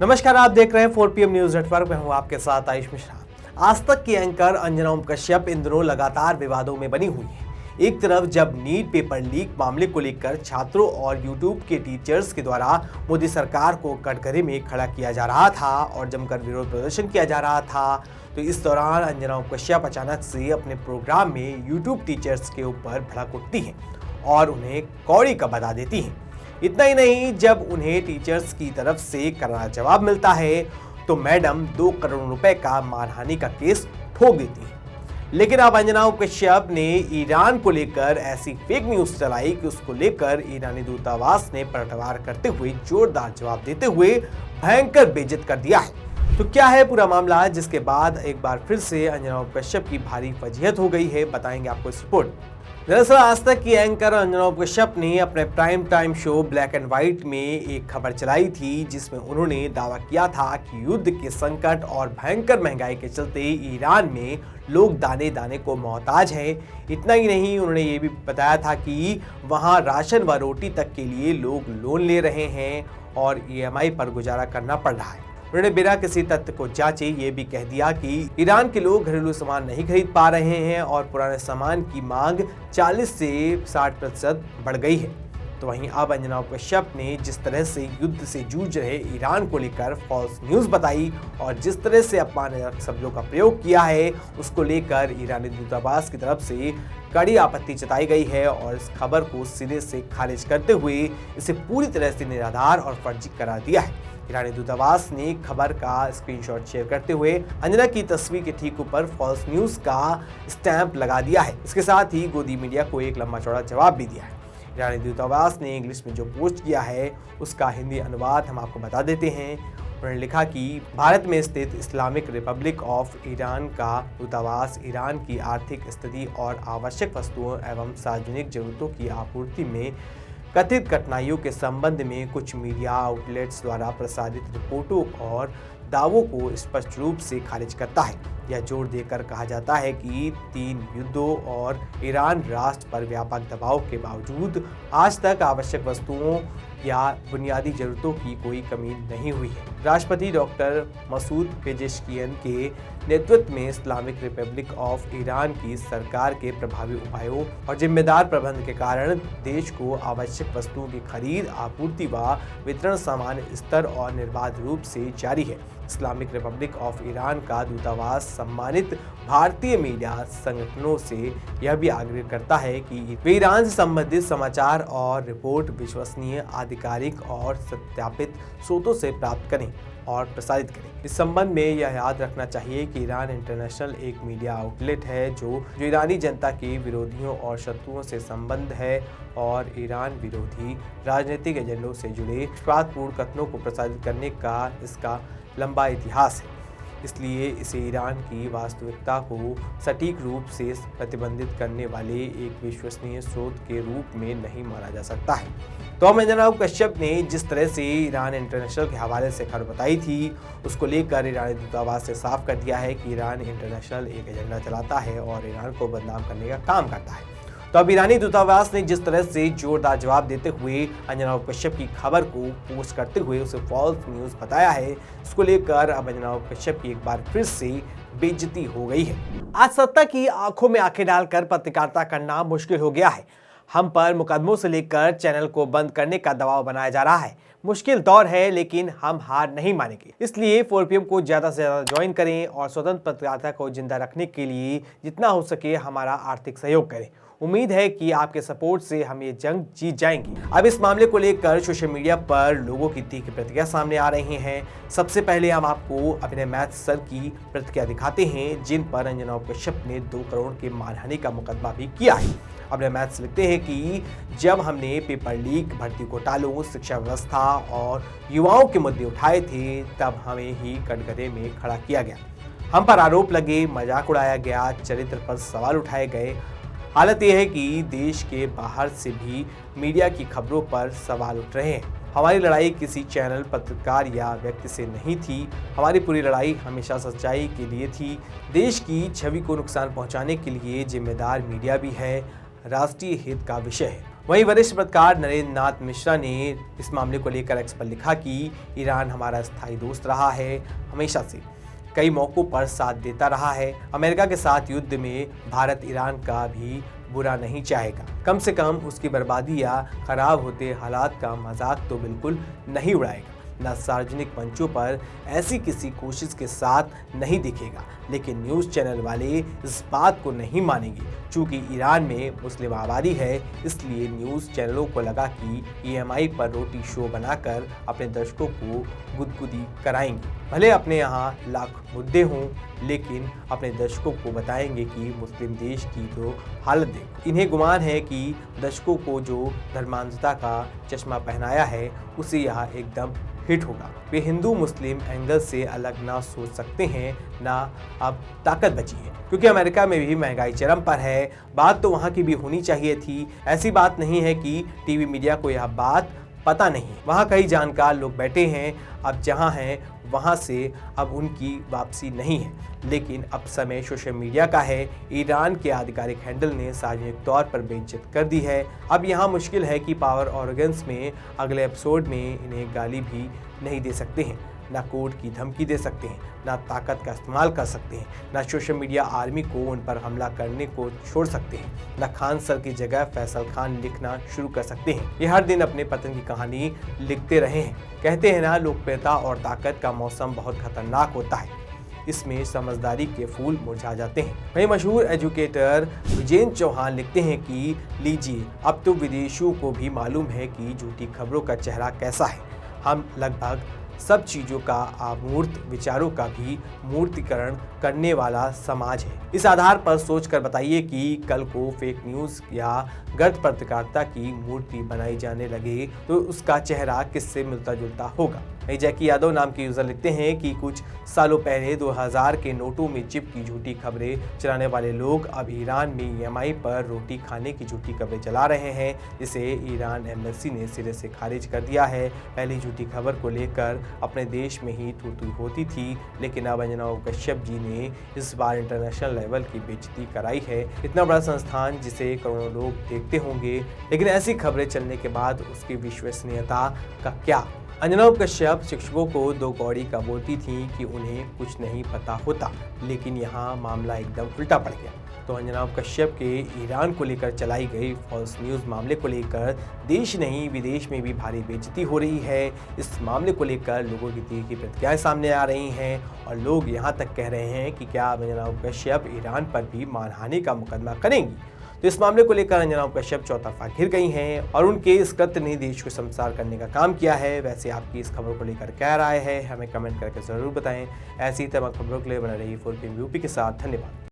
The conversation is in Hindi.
नमस्कार, आप देख रहे हैं 4PM न्यूज नेटवर्क में हूं आपके साथ आयुष मिश्रा। आज तक की एंकर अंजना ओम कश्यप इन दिनों लगातार विवादों में बनी हुई है। एक तरफ जब नीट पेपर लीक मामले को लेकर छात्रों और यूट्यूब के टीचर्स के द्वारा मोदी सरकार को कटघरे में खड़ा किया जा रहा था और जमकर विरोध प्रदर्शन किया जा रहा था, तो इस दौरान अंजना ओम कश्यप अचानक से अपने प्रोग्राम में यूट्यूब टीचर्स के ऊपर भड़क उठती हैं और उन्हें कौड़ी का बता देती हैं। इतना ही नहीं, जब उन्हें टीचर्स की तरफ से करारा जवाब मिलता है तो मैडम 2 करोड़ रुपए का मानहानि का केस ठोक देती है। लेकिन अब अंजना ओम कश्यप ने ईरान को लेकर ऐसी फेक न्यूज चलाई कि उसको लेकर ईरानी दूतावास ने पलटवार करते हुए जोरदार जवाब देते हुए भयंकर बेइज्जत कर दिया है। तो क्या है पूरा मामला, जिसके बाद एक बार फिर से अंजना ओम कश्यप की भारी फजीहत हो गई है, बताएंगे आपको इस रिपोर्ट। दरअसल आज तक की एंकर अंजना ओम कश्यप ने अपने prime time show black and white में एक खबर चलाई थी, जिसमें उन्होंने दावा किया था कि युद्ध के संकट और भयंकर महंगाई के चलते ईरान में लोग दाने दाने को मोहताज हैं। इतना ही नहीं, उन्होंने ये भी बताया था कि वहाँ राशन व रोटी तक के लिए लोग लोन ले रहे हैं और EMI पर गुजारा करना पड़ रहा है। उन्होंने बिना किसी तथ्य को जांचे ये भी कह दिया कि ईरान के लोग घरेलू सामान नहीं खरीद पा रहे हैं और पुराने सामान की मांग 40 से 60% बढ़ गई है। तो वहीं अब अंजना ओम कश्यप ने जिस तरह से युद्ध से जूझ रहे ईरान को लेकर फॉल्स न्यूज बताई और जिस तरह से अपमानजनक शब्दों का प्रयोग किया है, उसको लेकर ईरानी दूतावास की तरफ से कड़ी आपत्ति जताई गई है और इस खबर को सिरे से खारिज करते हुए इसे पूरी तरह से निराधार और फर्जी करार दिया है। ईरानी दूतावास ने खबर का स्क्रीनशॉट शेयर करते हुए अंजना की तस्वीर के ठीक ऊपर फॉल्स न्यूज का स्टैंप लगा दिया है। इसके साथ ही गोदी मीडिया को एक लंबा चौड़ा जवाब भी दिया है। ईरानी दूतावास ने इंग्लिश में जो पोस्ट किया है उसका हिंदी अनुवाद हम आपको बता देते हैं। उन्होंने लिखा कि भारत में स्थित इस्लामिक रिपब्लिक ऑफ ईरान का दूतावास ईरान की आर्थिक स्थिति और आवश्यक वस्तुओं एवं सार्वजनिक जरूरतों की आपूर्ति में कथित कठिनाइयों के संबंध में कुछ मीडिया आउटलेट्स द्वारा प्रसारित रिपोर्टों और दावों को स्पष्ट रूप से खारिज करता है। यह जोर देकर कहा जाता है कि 3 युद्धों और ईरान राष्ट्र पर व्यापक दबाव के बावजूद आज तक आवश्यक वस्तुओं या बुनियादी जरूरतों की कोई कमी नहीं हुई है। राष्ट्रपति डॉक्टर मसूद पेजेश्कियन के नेतृत्व में इस्लामिक रिपब्लिक ऑफ ईरान की सरकार के प्रभावी उपायों और जिम्मेदार प्रबंधन के कारण देश को आवश्यक वस्तुओं की खरीद, आपूर्ति व वितरण सामान्य स्तर और निर्बाध रूप से जारी है। इस्लामिक रिपब्लिक ऑफ ईरान का दूतावास सम्मानित भारतीय मीडिया संगठनों से यह भी आग्रह करता है कि वे ईरान से संबंधित समाचार और रिपोर्ट विश्वसनीय, आधिकारिक और सत्यापित स्रोतों से प्राप्त करें और प्रसारित करें। इस संबंध में यह याद रखना चाहिए कि ईरान इंटरनेशनल एक मीडिया आउटलेट है जो ईरानी जनता के विरोधियों और शत्रुओं से संबंध है और ईरान विरोधी राजनीतिक एजेंडों से जुड़े विवादपूर्ण कथनों को प्रसारित करने का इसका लंबा इतिहास है। इसलिए इसे ईरान की वास्तविकता को सटीक रूप से प्रतिबंधित करने वाले एक विश्वसनीय स्रोत के रूप में नहीं माना जा सकता है। तो अंजना ओम कश्यप ने जिस तरह से ईरान इंटरनेशनल के हवाले से खबर बताई थी, उसको लेकर ईरानी दूतावास से साफ कर दिया है कि ईरान इंटरनेशनल एक एजेंडा चलाता है और ईरान को बदनाम करने का काम करता है। तो अब ईरानी दूतावास ने जिस तरह से जोरदार जवाब देते हुए अंजना ओम कश्यप की खबर को पोस्ट करते हुए उसे फॉल्स न्यूज बताया है, इसको लेकर अब अंजना ओम कश्यप की एक बार फिर से बेइज्जती हो गई है। आज सत्ता की आंखों में आंखें डालकर पत्रकारिता करना मुश्किल हो गया है। हम पर मुकदमों से लेकर चैनल को बंद करने का दबाव बनाया जा रहा है। मुश्किल दौर है, लेकिन हम हार नहीं मानेंगे। इसलिए 4PM को ज्यादा से ज्यादा ज्वाइन करें और स्वतंत्र पत्रकारिता को जिंदा रखने के लिए जितना हो सके हमारा आर्थिक सहयोग करें। उम्मीद है कि आपके सपोर्ट से हम ये जंग जीत जाएंगे। अब इस मामले को लेकर सोशल मीडिया पर लोगों की तीखी प्रतिक्रिया सामने आ रही हैं। सबसे पहले हम आपको अपने मैथ सर की प्रतिक्रिया दिखाते हैं, जिन पर अंजना ओम कश्यप ने 2 करोड़ के मानहानि का मुकदमा भी किया है। अपने मैथ्स लिखते हैं कि जब हमने पेपर लीक, भर्ती घोटालों, शिक्षा व्यवस्था और युवाओं के मुद्दे उठाए थे, तब हमें ही कटघरे में खड़ा किया गया। हम पर आरोप लगे, मजाक उड़ाया गया, चरित्र पर सवाल उठाए गए। हालत यह है कि देश के बाहर से भी मीडिया की खबरों पर सवाल उठ रहे हैं। हमारी लड़ाई किसी चैनल, पत्रकार या व्यक्ति से नहीं थी। हमारी पूरी लड़ाई हमेशा सच्चाई के लिए थी। देश की छवि को नुकसान पहुंचाने के लिए जिम्मेदार मीडिया भी है। राष्ट्रीय हित का विषय है वहीं वरिष्ठ पत्रकार नरेंद्र नाथ मिश्रा ने इस मामले को लेकर एक्स पर लिखा कि ईरान हमारा स्थायी दोस्त रहा है, हमेशा से कई मौकों पर साथ देता रहा है। अमेरिका के साथ युद्ध में भारत ईरान का भी बुरा नहीं चाहेगा, कम से कम उसकी बर्बादी या खराब होते हालात का मजाक तो बिल्कुल नहीं उड़ाएगा, न सार्वजनिक मंचों पर ऐसी किसी कोशिश के साथ नहीं दिखेगा। लेकिन न्यूज़ चैनल वाले इस बात को नहीं मानेंगे। चूंकि ईरान में मुस्लिम आबादी है, इसलिए न्यूज़ चैनलों को लगा कि EMI पर रोटी शो बनाकर अपने दर्शकों को गुदगुदी कराएंगे। भले अपने यहाँ लाख मुद्दे हों, लेकिन अपने दर्शकों को बताएंगे कि मुस्लिम देश की तो हालत देखो। इन्हें गुमान है कि दर्शकों को जो धर्मांधता का चश्मा पहनाया है, उसे यहाँ एकदम हिट होगा। वे हिंदू मुस्लिम एंगल से अलग ना सोच सकते हैं, ना अब ताकत बची है, क्योंकि अमेरिका में भी महंगाई चरम पर है। बात तो वहाँ की भी होनी चाहिए थी। ऐसी बात नहीं है कि टीवी मीडिया को यह बात पता नहीं। वहाँ कई जानकार लोग बैठे हैं। अब जहाँ हैं वहाँ से अब उनकी वापसी नहीं है। लेकिन अब समय सोशल मीडिया का है। ईरान के आधिकारिक हैंडल ने सार्वजनिक तौर पर बेइज्जत कर दी है। अब यहाँ मुश्किल है कि पावर ऑर्गन्स में अगले एपिसोड में इन्हें गाली भी नहीं दे सकते हैं, ना कोर्ट की धमकी दे सकते हैं, ना ताकत का इस्तेमाल कर सकते हैं, ना सोशल मीडिया आर्मी को उन पर हमला करने को छोड़ सकते हैं, ना खान सर की जगह फैसल खान लिखना शुरू कर सकते हैं। ये हर दिन अपने पतन की कहानी लिखते रहे हैं। कहते हैं ना, लोकप्रियता और ताकत का मौसम बहुत खतरनाक होता है, इसमें समझदारी के फूल मुरझा जाते हैं। वहीं मशहूर एजुकेटर विजेंद्र चौहान लिखते हैं कि लीजिए, अब तो विदेशियों को भी मालूम है कि झूठी खबरों का चेहरा कैसा है। हम लगभग सब चीज़ों का अमूर्त विचारों का भी मूर्तिकरण करने वाला समाज है। इस आधार पर सोचकर बताइए कि कल को फेक न्यूज़ या गलत पत्रकारिता की मूर्ति बनाई जाने लगे तो उसका चेहरा किससे मिलता जुलता होगा। जैकी यादव नाम के यूजर लिखते हैं कि कुछ सालों पहले 2000 के नोटों में चिप की झूठी खबरें चलाने वाले लोग अब ईरान में EMI पर रोटी खाने की झूठी खबरें चला रहे हैं, जिसे ईरान एम्बेसी ने सिरे से खारिज कर दिया है। पहली झूठी खबर को लेकर अपने देश में ही तू होती थी, लेकिन अब अंजना कश्यप जी ने इस बार इंटरनेशनल लेवल की बेइज्जती कराई है। इतना बड़ा संस्थान जिसे करोड़ों लोग देखते होंगे, लेकिन ऐसी खबरें चलने के बाद उसकी विश्वसनीयता का क्या। अंजना कश्यप शिक्षकों को दो कौड़ी का बोलती थी कि उन्हें कुछ नहीं पता होता, लेकिन यहाँ मामला एकदम उल्टा पड़ गया। तो अंजना कश्यप के ईरान को लेकर चलाई गई फॉल्स न्यूज़ मामले को लेकर देश नहीं विदेश में भी भारी बेइज्जती हो रही है। इस मामले को लेकर लोगों की तीखी प्रतिक्रियाएं सामने आ रही हैं और लोग यहाँ तक कह रहे हैं कि क्या अंजना कश्यप ईरान पर भी मानहानि का मुकदमा करेंगी। तो इस मामले को लेकर अंजना कश्यप चौतरफा घिर गई हैं और उनके इस कृत्य ने देश को शर्मसार करने का काम किया है। वैसे आपकी इस खबर को लेकर क्या राय है, हमें कमेंट करके ज़रूर बताएं। ऐसी तमाम खबरों के लिए बना रही 4PM UP के साथ। धन्यवाद।